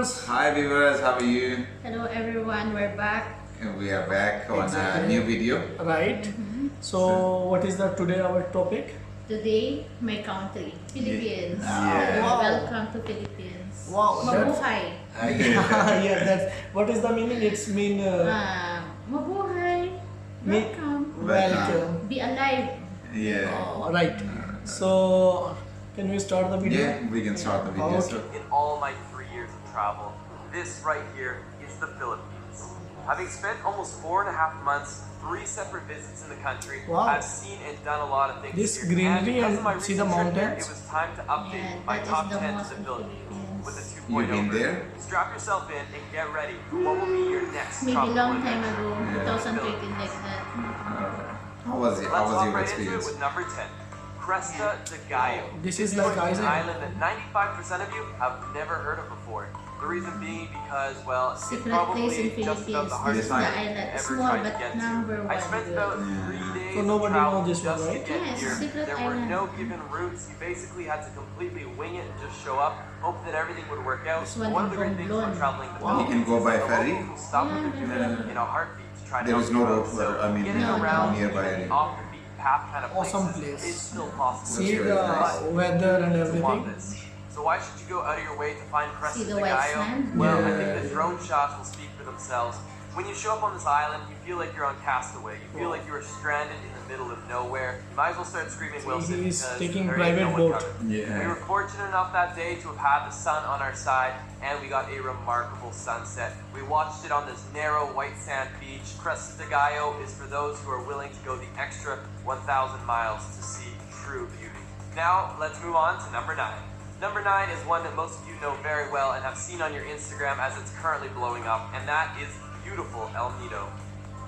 viewers. Hi viewers, how are you? Hello everyone, we're back. And we are back on a new video. Right. So what is the today our topic? Today, my country, Philippines. Yeah. Wow. Welcome to Philippines. Wow, that's- Mabuhay. Yeah, that's what is the meaning? It's mean Mabuhay. Welcome. welcome. Be alive. Yeah. Right. So can we start the video? Yeah, we can start the video. Okay. So, In all my 3 years of travel, this right here is the Philippines. Having spent almost 4.5 months, 3 separate visits in the country, Wow. I've seen and done a lot of things This here. greenery because and of my see the recent trip here, mountains? it was time to update Yeah, my that top is the 10 most to the in Philippines with a 2.0 You've been version. there? Strap yourself in and get ready for what will be your next Maybe tropical long time adventure. ago, 2013 like that. how was it? How Let's was hop your right into it experience? with number 10, Cresta de Gallo. This is like an Isaac. island that 95% of you have never heard of before. The reason being because, well, it's Secret probably place in just about Philippines. the This hardest is the thing I island. ever Small tried to but get to. number I spent about one. 3 days So nobody traveling knows this one, just to right? get Yes, here. secret There were island. no given routes. You basically had to completely wing it and just show up, hope that everything would work out. This one One of the in great things about Romblon. traveling the Wow. You can go by Philippines is ferry? the locals will stop what they're Yeah, doing in a heartbeat to try to There help is you no out. road for, So I mean, getting no, around nearby. the off the beaten path kind of Awesome places place. is still possible. See That's the very nice. weather and You want everything. this. So why should you go out of your way to find Cresta See the de white Gallo? sand? Well, I Yeah. think the drone shots will speak for themselves. When you show up on this island, you feel like you're on Castaway. You feel like you are stranded in the middle of nowhere. You might as well start screaming Wilson He's because taking there ain't private no one boat. coming. Yeah. We were fortunate enough that day to have had the sun on our side, and we got a remarkable sunset. We watched it on this narrow white sand beach. Cresta de Gallo is for those who are willing to go the extra 1,000 miles to see true beauty. Now, let's move on to number 9. Number 9 is one that most of you know very well and have seen on your Instagram as it's currently blowing up, and that is beautiful El Nido.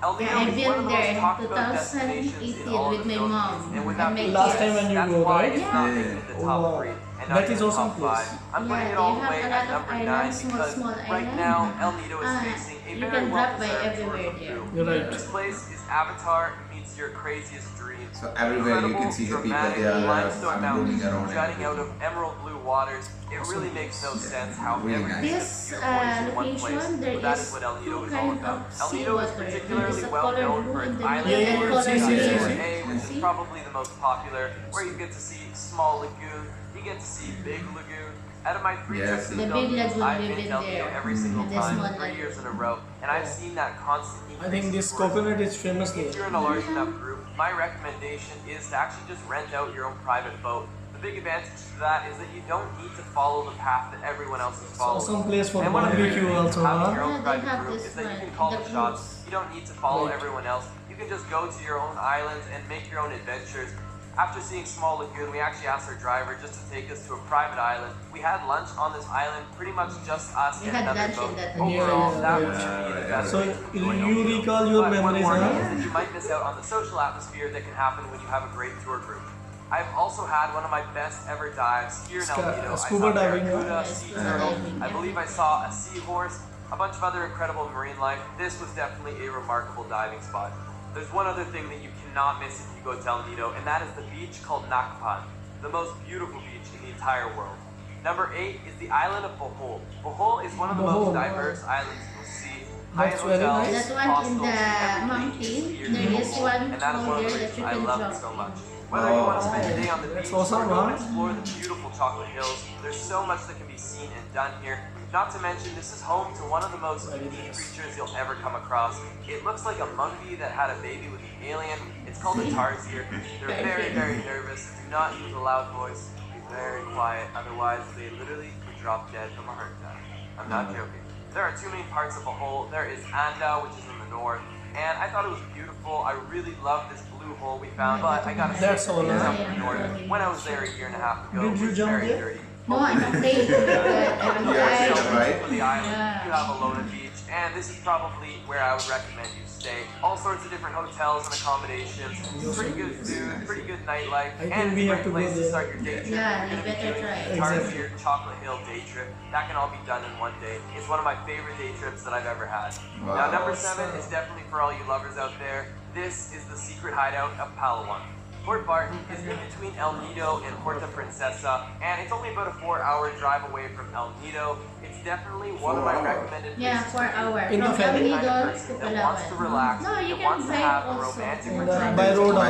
El Nido Yeah, I've is one of been the most there talked about destinations 2018 in all of with the my Philippines, mom and with and that my being Last said, time when you that's go, why right? it's not Yeah. making the top Wow. 3 and not That even is the awesome top place. 5. I'm Yeah, putting it they all the have way a at lot of number 9 islands, because small right island. now El Nido is facing a you very can drop by well-deserved everywhere tourism there. boom. You're right. This place is Avatar meets your craziest dreams. So everywhere you can see the people, Dramatic they are limestone roaming mountains around. jutting out of emerald blue waters. It really makes no sense how Really everything nice. This is in one place. location, there But that is is what El Nido two is all kind about. of El Nido is seawater. particularly There is a well color known blue for in its the island middle middle and and color color green. green. A, which is See? probably the most popular, where you get to see Small Lagoon, you get to see Big Lagoon. Out of my 3 Yeah, trips to see. the The Big Philippines, Lagoon, I've we've been been to El Nido there. every single And the time, small 3 lagoon. years in a row, and I've seen that constant increase. I think in this tourism. coconut is famous If there. you're in a large enough group, my recommendation is to actually just rent out your own private boat. The big advantage to that is that you don't need to follow the path that everyone else is following. Awesome place for And one of the barbecue great things also, about having your huh? own Yeah, they private have group this is that you one, can call the the shots. groups. You don't need to follow Right. everyone else. You can just go to your own islands and make your own adventures. After seeing Small Lagoon, we actually asked our driver just to take us to a private island. We had lunch on this island, pretty much just us We and had another lunch boat. in that Overall, Yeah, that yeah, was truly the yeah. best So way to enjoy you El Nido. recall your But one memories, warning huh? is that you might miss out on the social atmosphere that can happen when you have a great tour group. I've also had one of my best ever dives here in El Nido. Scuba I saw diving, barracuda, huh? sea Scuba turtle. diving, I yeah. believe I saw a seahorse, a bunch of other incredible marine life. This was definitely a remarkable diving spot. There's one other thing that you cannot miss if you go to El Nido, and that is the beach called Nakpan, the most beautiful beach in the entire world. Number 8 is the island of Bohol. Bohol is one of the Bohol, most wow. diverse islands you'll see. That's very hotels, nice. That one in hostels, the everything mountain, is here there in is Bohol, one and that is one of the there that reasons you I can love it jump so in. much. Whether you want to spend a day on the That's beach or awesome, go and huh? explore the beautiful chocolate hills, there's so much that can be seen and done here. Not to mention, this is home to one of the most unique creatures you'll ever come across. It looks like a monkey that had a baby with an alien. It's called a tarsier. They're very, very nervous. Do not use a loud voice. Be very quiet, otherwise they literally could drop dead from a heart attack. I'm not joking. There are 2 main parts of Bohol. There is Anda, which is in the north, and I thought it was beautiful. I really love this blue hole we found, but I gotta say, That's all, it is huh? up in the north. When I was there a year and a half ago, Did it you was jump very there? dirty. No, I'm afraid, but I'm If you're tired. sailboat Right. for the island, Yeah. you have Alona Beach, and this is probably where I would recommend you stay. All sorts of different hotels and accommodations, pretty good food, pretty good nightlife, I think and we it's a have great to go place to there. start your day trip. Yeah, You're you gonna be better doing try. the Exactly. Tarsier Chocolate Hill day trip. That can all be done in one day. It's one of my favorite day trips that I've ever had. Wow. Now, number 7 is definitely for all you lovers out there. This is the secret hideout of Palawan. Port Barton is in between El Nido and Puerto Princesa, and it's only about a 4-hour drive away from El Nido. It's definitely one of my 4 hours. recommended Yeah, places 4 to hours. In the From ferry. El the kind Nido of to person that wants to Palawan. relax, No, you that can wants to drive have a also. romantic And, return by road to also.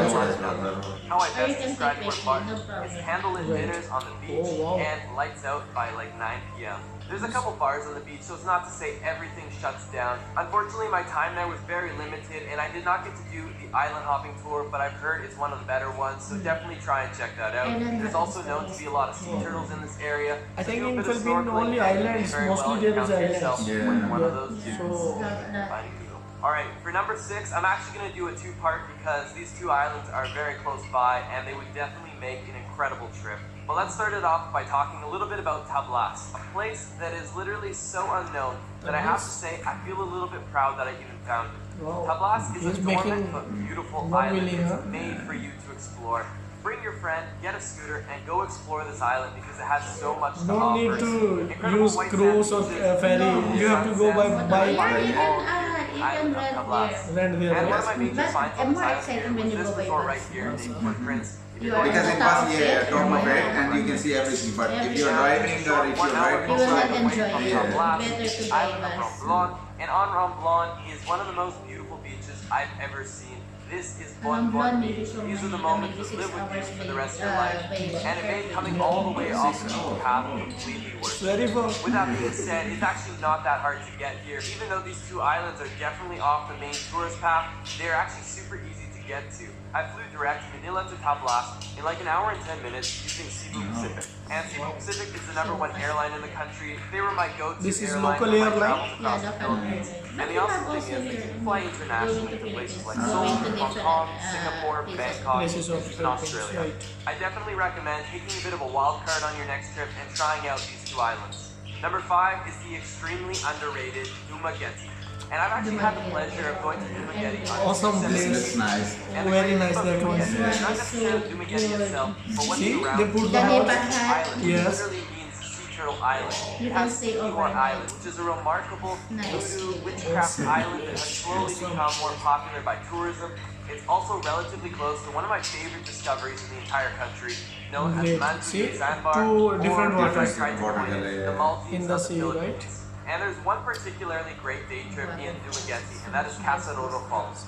how I Or you best can describe take Port it, Barton no is problem. candlelit Right. dinners on the beach Oh, wow. and lights out by like 9 p.m. There's a couple bars on the beach, so it's not to say everything shuts down. Unfortunately, my time there was very limited, and I did not get to do the island hopping tour, but I've heard it's one of the better ones, so definitely try and check that out. Island There's hopping also known to be a lot of sea turtles in this area. I think do a in bit of Philippines snorkeling, only and you may islands, very mostly well there is encounter islands. yourself Yeah. with one of Yeah. those Yeah. dudes. So- Fighting you. Alright, for number 6, I'm actually going to do a 2-part because these 2 islands are very close by and they would definitely make an incredible trip. But let's start it off by talking a little bit about Tablas, a place that is literally so unknown that I have to say I feel a little bit proud that I even found it. Wow. Tablas is He's a dormant making but beautiful one island. million, It's huh? made for you to explore. Bring your friend, get a scooter, and go explore this island because it has so much to No offer. need to Incredible use white cruise sand or beaches, ferry. You have to go by sunsets, bike. Yeah, you Island can of rent Tablas. there. Rent there. And one of Yes. my major But finds I'm on this more island excited here when was you this go by resort bus. right here named Footprints. If You you're are going Because to in the bus, top yeah, fit, top of it, yeah. and you can see everything. But if you're Yeah. driving or if you're riding, You will not away enjoy from it. Tablas, Better to the buy island of bus. Romblon. And on Romblon is one of the most beautiful beaches I've ever seen. This is Bon Bon Romblon, Beach. maybe so These are the many, moments maybe that live 6 with you hours for the by- rest of your life. by And it made coming ferry. all the way off the beaten path completely worth It's it. very far. With that being said, it's actually not that hard to get here. Even though these 2 islands are definitely off the main tourist path, they're actually super easy to get to. I flew direct Manila to Tablas in like an hour and 10 minutes using Cebu Pacific. And Cebu Pacific is the #1 airline in the country. They were my go-to This is airline local for my airline? travels Yeah, across the local Philippines. airline. And the But awesome you thing have is also they here can fly going internationally to to places like Philippines, Seoul, going to Hong different, Kong, uh, Singapore, places. Bangkok, Places of and Philippines, Australia. right. I definitely recommend taking a bit of a wild card on your next trip and trying out these 2 islands. Number 5 is the extremely underrated Dumaguete. And I've actually had the pleasure of going to Dumaguete on Awesome 2 place. Looks nice. And the Very great nice thing that about one. Dumaguete is not Yeah. necessarily Dumaguete itself, but what's See, around they it. put the Daniel house. Bahat. Island, which Yes. literally means Sea Turtle Island. You It can has stay Seahorn overnight. Island, which is a remarkable Nice. voodoo witchcraft island that has slowly become more popular by tourism. It's also relatively close to one of my favorite discoveries in the entire country, known as Great. Manti See, Sandbar, two different or as I waters. tried to Water coin it, gully, the yeah. Maltese In the of sea, Philippines. right? And there's one particularly great day trip in Dumaguete, and that is Casaroro Falls.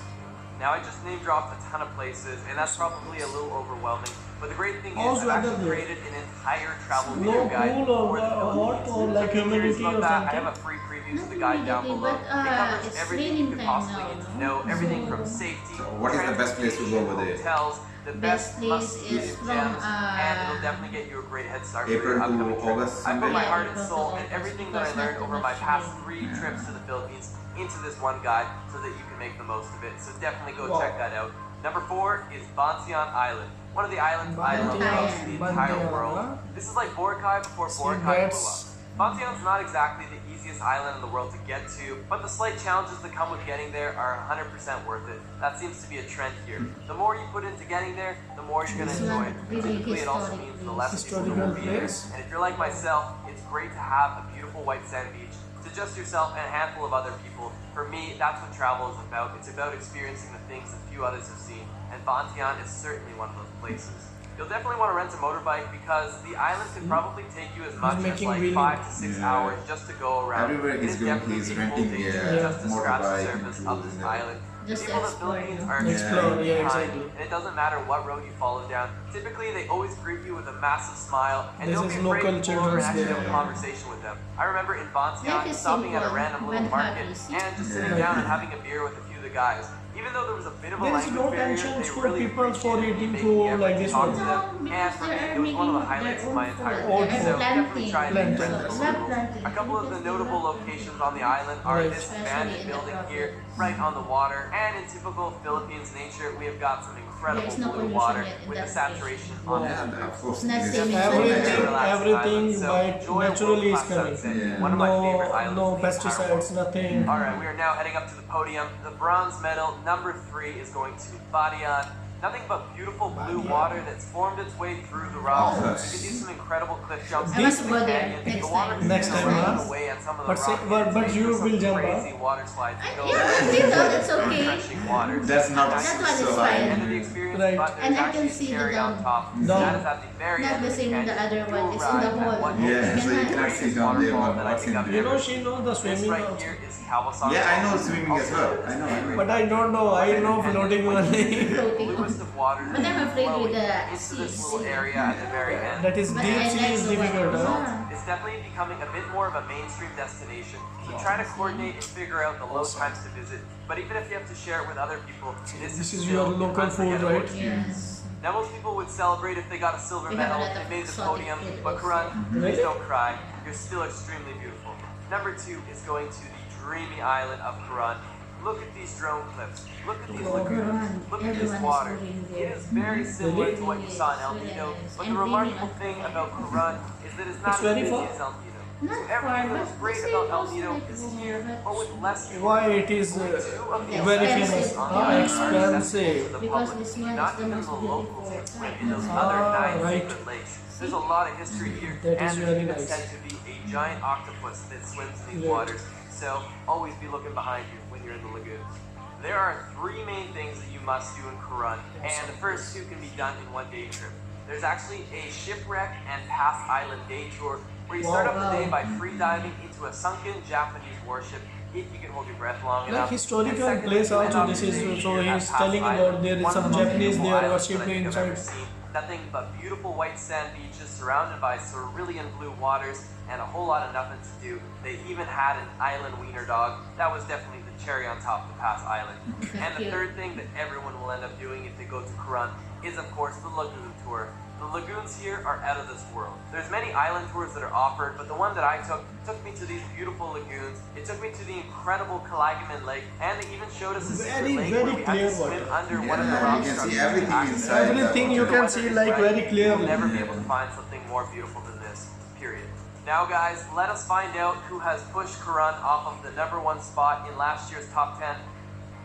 Now I just name dropped a ton of places, and that's probably a little overwhelming. But the great thing How's is, I've actually weather there? created an entire travel No video guide pool or for the what, Philippines. or So like if you're curious humidity about or that, I something? have a free preview to the Not guide down humidity, below. but, It covers it's everything you raining could time possibly now, need to no? know, everything So- from safety, So what is the best place to go over there? hotels, the Best best place must-see is from, gems, and it'll definitely get you a great head start for April your to upcoming trip. August, I put my Yeah, heart and April to soul and August, everything that I because learned not over too my much past rain. 3 trips to the Philippines into this one guide so that you can make the most of it. So definitely go Wow. check that out. Number 4 is Bansian Island. One of the islands I love Bansian, most in the entire Bansian, world. huh? This is like Boracay before See, Boracay blew up. that's- Bansian's not exactly the easiest island in the world to get to, but the slight challenges that come with getting there are 100% worth it. That seems to be a trend here. The more you put into getting there, the more you're going to It's enjoy not it. really Typically, it also historic means the place. less people Historical will be there. place. And if you're like myself, it's great to have a beautiful white sand beach to just yourself and a handful of other people. For me, that's what travel is about. It's about experiencing the things that few others have seen, and Bantian is certainly one of those places. You'll definitely want to rent a motorbike because the island could probably take you as much as making like wheelie. 5 to 6 Yeah. hours just to go around. Everywhere It he's is going, definitely he's a full renting day a trip just to scratch the motorbike surface and of tools this and everything. island. Just The people of the explore, Philippines yeah. are Explore, extremely yeah, kind, exactly. and it doesn't matter what road you follow down. Typically, they always greet you with a massive smile, and This don't is be afraid local to pull over and children's actually have a day. conversation with them. I remember in Life Bantian is stopping at a simple, random little but market happy, see? and just sitting Yeah. down and having a beer with a few of the guys. Even though there was a bit of a There is language no barrier, tensions they for really people for appreciated eating me food making the like effort this to talk one. to No, them. And because for me, they are it was one of the making highlights of my their own entire food. trip. They are So definitely planting. try and Planting. befriend the Love locals. planting. A couple of the notable locations on the island are Right. this Especially abandoned in the building tropics. here, right on the water. And in typical Philippines nature, we have got some incredible There's no blue pollution water yet in with the that saturation Wow. on Yeah, it. of course. Not it is. saving Everything, Relaxed everything by enjoy a naturally is world-class coming. sunset. Yeah. One of my favorite No, islands no in the entire world. pesticides, nothing. All right, we are now heading up to the podium. The bronze medal, number 3, is going to Badian. Nothing but beautiful blue water that's formed its way through the rocks. Oh, You can do some incredible cliff jumps. I want to in go the there canyon. next The water time. can Next go time, right huh? away on some of the But say- rock but faces, you some will jump, crazy huh? water slides. You go Yeah, right you know, into that's okay. refreshing water. That's not That one so is high. fine. End of the experience, Right. but there's And I can actually see the cherry on down. top. Down. That is at the very Not end the of the same, the canyon. other one. You'll It's in the ride at hole. what Yeah, is so you the cannot greatest see down there waterfall that I what's think in I've there. You know, ever she seen. knows the This swimming right also. here is Kawasaki. Yeah, I know swimming as well. I know. But I don't know. I know floating only. Floating. Bluest of waters But I'm afraid flowing with the into this sea. little area at the very end. That is But deep I sea like is the difficult, water. huh? Yeah. It's definitely becoming a bit more of a mainstream destination. So try to coordinate and figure out the low times to visit. But even if you have to share it with other people, This this is still your an local food, unforgettable right? experience. Yes. Now most people would celebrate if they got a silver We have a medal, lot of they made the exotic podium, food but also. Karan, Really? please don't cry. You're still extremely beautiful. Number 2 is going to the dreamy island of Karan. Look at these drone cliffs. Look at these lagoons. Karan. Look at this Everyone is water. going It there. is very similar Really? to what you saw in El Yes, Nido, yes. but And the remarkable really thing unforgettable. about Karan is that it's not It's as very busy far. as El Nido. Not So far, everything but that's great the about same El also Nido like is Mooeed, here, but- but with less people. Why it is Only 2 of the very expensive famous? on Ah, the island are expensive. accessible to the Because public. this one Not is the even most the locals can beautiful. swim in those Ah, other 9 right. secret lakes. There's a lot of history here, That and is there's very even nice. said to be a giant octopus that swims in these Right. waters. So always be looking behind you when you're in the lagoons. There are 3 main things that you must do in Karan, and the first 2 can be done in one day trip. There's actually a shipwreck and past island day tour where you start Wow. off the day by free diving into a sunken Japanese warship if you can hold your breath long enough. Like historical And secondly, place you end also off this the is, day so here at he's Pass telling Island, about there is one of some the most Japanese beautiful they are islands that I worshipping think I've ever inside. seen. Nothing but beautiful white sand beaches surrounded by cerulean blue waters and a whole lot of nothing to do. They even had an island wiener dog. That was definitely the cherry on top to Pass Island. And the Cute. third thing that everyone will end up doing if they go to Karan is of course the lagoon tour. The lagoons here are out of this world. There's many island tours that are offered, but the one that I took me to these beautiful lagoons. It took me to the incredible Kalagaman Lake, and they even showed us a secret Very, lake very where we had clear to swim water. under one of the Yeah, rock you can see structures. everything Actually, inside. Everything you the can weather see is like right. very clearly. You'll never be able to find something more beautiful than this, period. Now guys, let us find out who has pushed Karan off of the #1 spot in last year's top 10.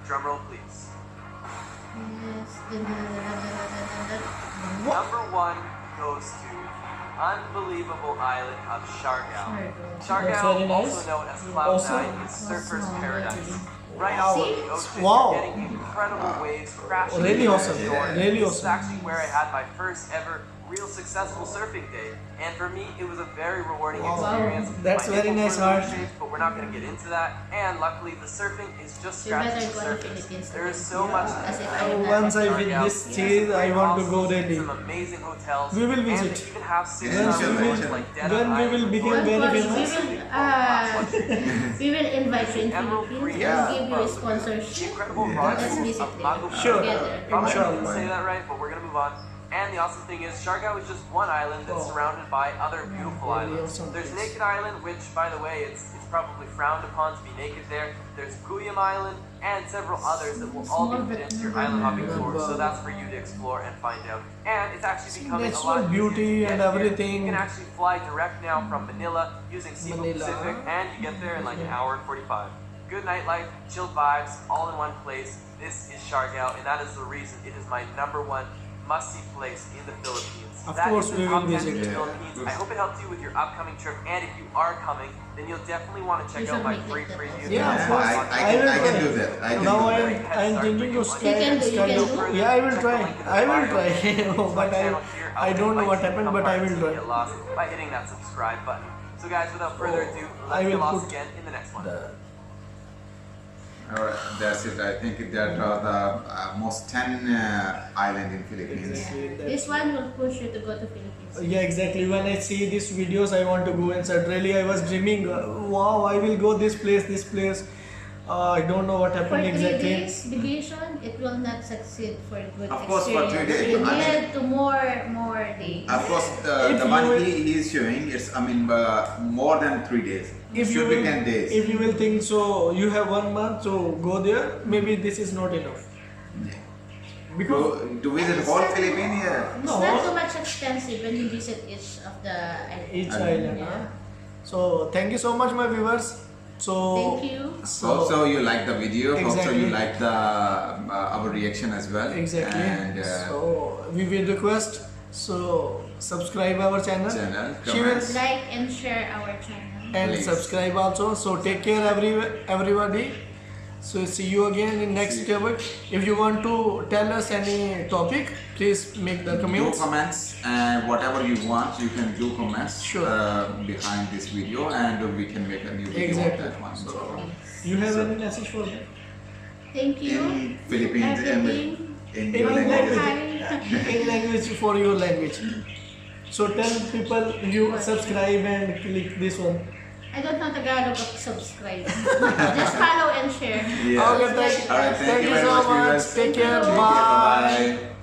Drumroll please. Yes. Dun, dun, dun, dun, dun, dun, dun, dun. #1 goes to unbelievable island of Siargao. That's Siargao, very nice. also known as Cloud Also- 9, is surfer's Awesome. paradise. Right Wow. off of the ocean, Wow. you're getting incredible waves crashing Really into awesome. the shore. Really This is awesome. actually where I had my first ever real successful surfing day. And for me, it was a very rewarding Wow. experience. That's My very nipples nice, were a little Harsh. chafed, but we're not going to get into that. And luckily, the surfing is just You better scratching the go to surface. Philippines There is again. so much to As if I explore. am not Once I at win Siargao. this There's stage, some I great want to go hostels, really. Some amazing hotels. We will And visit. they even have six Yeah, star inshallah, resorts inshallah. like Dead When we Island will become Resort. very Don't worry, famous. we will invite you in Emerald Philippines Green and give you a The sponsorship. incredible Yeah. rock Let's pools visit of there. Mago Sure. Together. Probably Inshallah. didn't say that right, but we're gonna move on. And the awesome thing is, Siargao is just one island that's Oh. surrounded by other beautiful Really islands. awesome There's place. Naked Island, which, by the way, it's probably frowned upon to be naked there. There's Kuyam Island, and several others that will all be fit into your island hopping tour. So that's for you to explore and find out. And it's actually becoming a Natural lot easier beauty to get and here. everything. You can actually fly direct now from Manila using Cebu Manila. Pacific, and you get there in like an hour and 45. Good nightlife, chilled vibes, all in one place. This is Siargao, and that is the reason it is my #1 must-see place in the Philippines. Of That course is the we top will 10 visit. in the Yeah. Philippines. I hope it helped you with your upcoming trip, and if you are coming, then you'll definitely want to check You out should my make free it that preview. Yeah, of Yeah, course. I can do that. I can Now do I'm that. thinking to You can do, you can do. Yeah, I will try. I will try. But I don't know what happened, but I will try. Get lost by hitting that subscribe button. So guys, without further ado, I let's get will lost put again in the next one. Alright, that's it. I think that are the most 10 island in Philippines. This one will push you to go to Philippines. Yeah, exactly. When I see these videos, I want to go and suddenly I was dreaming, wow, I will go this place. I don't know what For happened 3 exactly. days vacation, it will not succeed for good Of course, for 3 experience. days, You I mean- need to more days. Of course, If the you one will- he is showing is, more than 3 days. If you Should be will, 10 days. if you will think so, you have 1 month, so go there. Maybe this is not enough. Because To visit whole Philippines, yeah. It's No. not too much expensive when you visit each of the islands. each Island. island. Huh? So thank you so much, my viewers. So Thank you. Hope so you like the video. Hope so Exactly. you like the our reaction as well. Exactly. And So we will request, so subscribe our channel. She will comments. Like and share our channel. and Please. subscribe also. So take care everybody. So see you again in next See you. topic. If you want to tell us any topic, please make the Do comments. comments and whatever you want, you can do comments Sure. behind this video, and we can make a new video Exactly. of that one. So you have any message for them? Thank you. In Philippines and Everything. in In your language. Hi. In language for your language. So tell people you subscribe and click this one. I don't know Tagalog of subscribe. Just follow and share. Yeah. Okay, All right, thank you very so much, much. viewers. Take care. Thank you. Bye. Bye.